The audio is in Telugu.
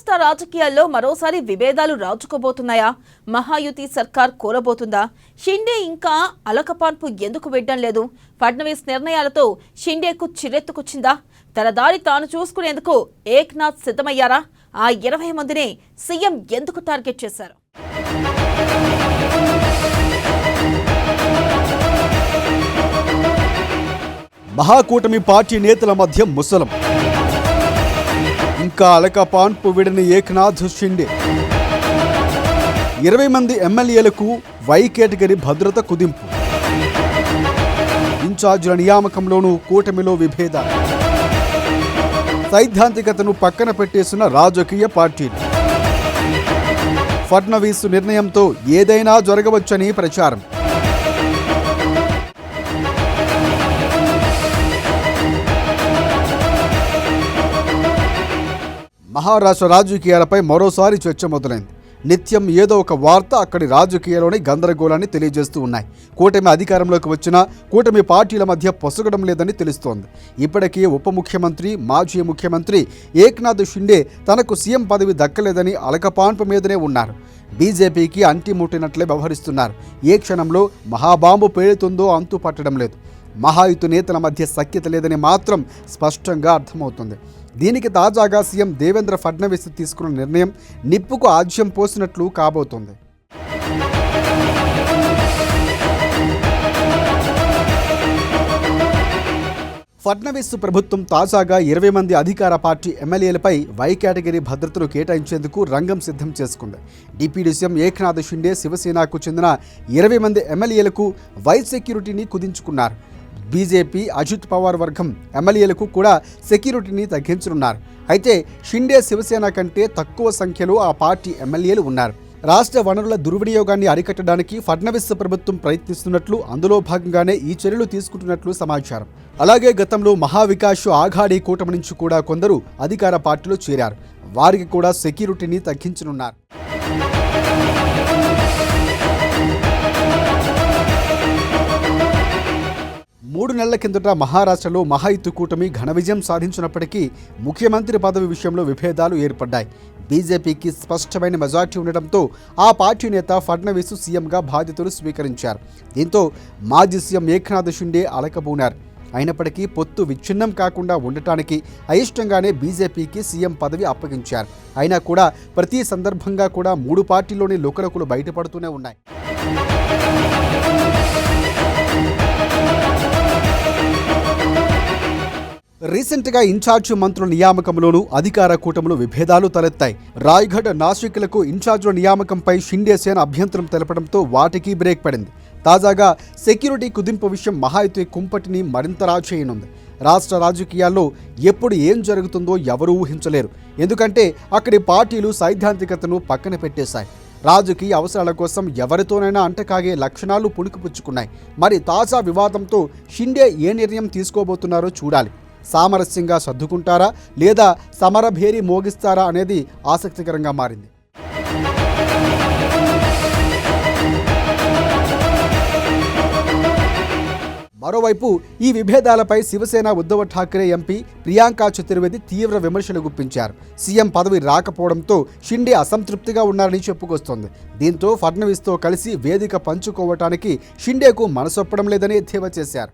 రాష్ట్ర రాజకీయాల్లో మరోసారి విభేదాలు రాజుకోబోతున్నాయా? మహాయుతి సర్కార్ కోలబోతుందా? షిండే ఇంకా అలకపాన్పు ఎందుకు వెడ్డం లేదు? ఫడ్నవీస్ నిర్ణయాలతో షిండేకు చిరెత్తుకొచ్చిందా? తన దారి తాను చూసుకునేందుకు ఏక్నాథ్ సిద్ధమయ్యారా? ఆ 20 మందినే సీఎం ఎందుకు టార్గెట్ చేశారు? మహాకూటమి పార్టీ నేతల మధ్య ముసలం. ఇంకా అలకపాన్పు విడని ఏక్నాథ్ షిండే. 20 మంది ఎమ్మెల్యేలకు వై కేటగిరీ భద్రత కుదింపు. ఇన్ఛార్జీల నియామకంలోనూ కూటమిలో విభేదాలు. సైద్ధాంతికతను పక్కన పెట్టేసిన రాజకీయ పార్టీలు. ఫడ్నవీస్ నిర్ణయంతో ఏదైనా జరగవచ్చని ప్రచారం. మహారాష్ట్ర రాజకీయాలపై మరోసారి చర్చ మొదలైంది. నిత్యం ఏదో ఒక వార్త అక్కడి రాజకీయాల్లోని గందరగోళాన్ని తెలియజేస్తూ ఉన్నాయి. కూటమి అధికారంలోకి వచ్చినా కూటమి పార్టీల మధ్య పొసగడం లేదని తెలుస్తోంది. ఇప్పటికీ ఉప ముఖ్యమంత్రి, మాజీ ముఖ్యమంత్రి ఏక్నాథ్ షిండే తనకు సీఎం పదవి దక్కలేదని అలకపాన్పు మీదనే ఉన్నారు. బీజేపీకి అంటిముట్టినట్లే వ్యవహరిస్తున్నారు. ఏ క్షణంలో మహాబాంబు పేలుతుందో అంతు పట్టడం లేదు. మహాయుతి నేతల మధ్య సఖ్యత లేదని మాత్రం స్పష్టంగా అర్థమవుతుంది. దీనికి తాజాగా సీఎం దేవేంద్ర ఫడ్నవీస్ తీసుకున్న నిర్ణయం నిప్పుకు ఆజ్యం పోసినట్లు కాబోతోంది. ఫడ్నవీస్ ప్రభుత్వం తాజాగా 20 మంది అధికార పార్టీ ఎమ్మెల్యేలపై వై కేటగిరీ భద్రతను కేటాయించేందుకు రంగం సిద్ధం చేసుకుంది. డిప్యూటీ సీఎం ఏక్నాథ్ షిండే శివసేనకు చెందిన 20 మంది ఎమ్మెల్యేలకు వై సెక్యూరిటీని కుదించుకున్నారు. బీజేపీ, అజిత్ పవార్ వర్గం ఎమ్మెల్యేలకు కూడా సెక్యూరిటీని తగ్గించనున్నారు. అయితే షిండే శివసేన కంటే తక్కువ సంఖ్యలో ఆ పార్టీ ఎమ్మెల్యేలు ఉన్నారు. రాష్ట్ర వనరుల దుర్వినియోగాన్ని అరికట్టడానికి ఫడ్నవీస్ ప్రభుత్వం ప్రయత్నిస్తున్నట్లు, అందులో భాగంగానే ఈ చర్యలు తీసుకుంటున్నట్లు సమాచారం. అలాగే గతంలో మహావికాస్ ఆఘాడీ కూటమి నుంచి కూడా కొందరు అధికార పార్టీలో చేరారు. వారికి కూడా సెక్యూరిటీని తగ్గించనున్నారు. మూడు నెలల కిందట మహారాష్ట్రలో మహాయుతి కూటమి ఘన విజయం సాధించినప్పటికీ ముఖ్యమంత్రి పదవి విషయంలో విభేదాలు ఏర్పడ్డాయి. బీజేపీకి స్పష్టమైన మెజార్టీ ఉండటంతో ఆ పార్టీ నేత ఫడ్నవీస్ సీఎంగా బాధ్యతలు స్వీకరించారు. దీంతో మాజీ సీఎం ఏక్నాథ్ షిండే అలకబూనారు. అయినప్పటికీ పొత్తు విచ్ఛిన్నం కాకుండా ఉండటానికి అయిష్టంగానే బీజేపీకి సీఎం పదవి అప్పగించారు. అయినా కూడా ప్రతి సందర్భంగా కూడా మూడు పార్టీల్లోని లుకలుకలు బయటపడుతూనే ఉన్నాయి. రీసెంట్గా ఇన్ఛార్జి మంత్రుల నియామకంలోనూ అధికార కూటములు విభేదాలు తలెత్తాయి. రాయ్గఢ్, నాసిక్లకు ఇన్ఛార్జీల నియామకంపై షిండే సేన అభ్యంతరం తెలపడంతో వాటికి బ్రేక్ పడింది. తాజాగా సెక్యూరిటీ కుదింపు విషయం మహాయుతి కుంపటిని మరింత రాచేయనుంది. రాష్ట్ర రాజకీయాల్లో ఎప్పుడు ఏం జరుగుతుందో ఎవరూ ఊహించలేరు. ఎందుకంటే అక్కడి పార్టీలు సైద్ధాంతికతను పక్కన పెట్టేశాయి. రాజకీయ అవసరాల కోసం ఎవరితోనైనా అంటకాగే లక్షణాలు పుణుకుపుచ్చుకున్నాయి. మరి తాజా వివాదంతో షిండే ఏ నిర్ణయం తీసుకోబోతున్నారో చూడాలి. సామరస్యంగా సర్దుకుంటారా లేదా సమరభేరి మోగిస్తారా అనేది ఆసక్తికరంగా మారింది. మరోవైపు ఈ విభేదాలపై శివసేన ఉద్ధవ్ ఠాక్రే ఎంపీ ప్రియాంక చతుర్వేది తీవ్ర విమర్శలు గుప్పించారు. సీఎం పదవి రాకపోవడంతో షిండే అసంతృప్తిగా ఉన్నారని చెప్పుకొస్తోంది. దీంతో ఫడ్నవీస్తో కలిసి వేదిక పంచుకోవటానికి షిండేకు మనసొప్పడం లేదని ఎద్దేవా చేశారు.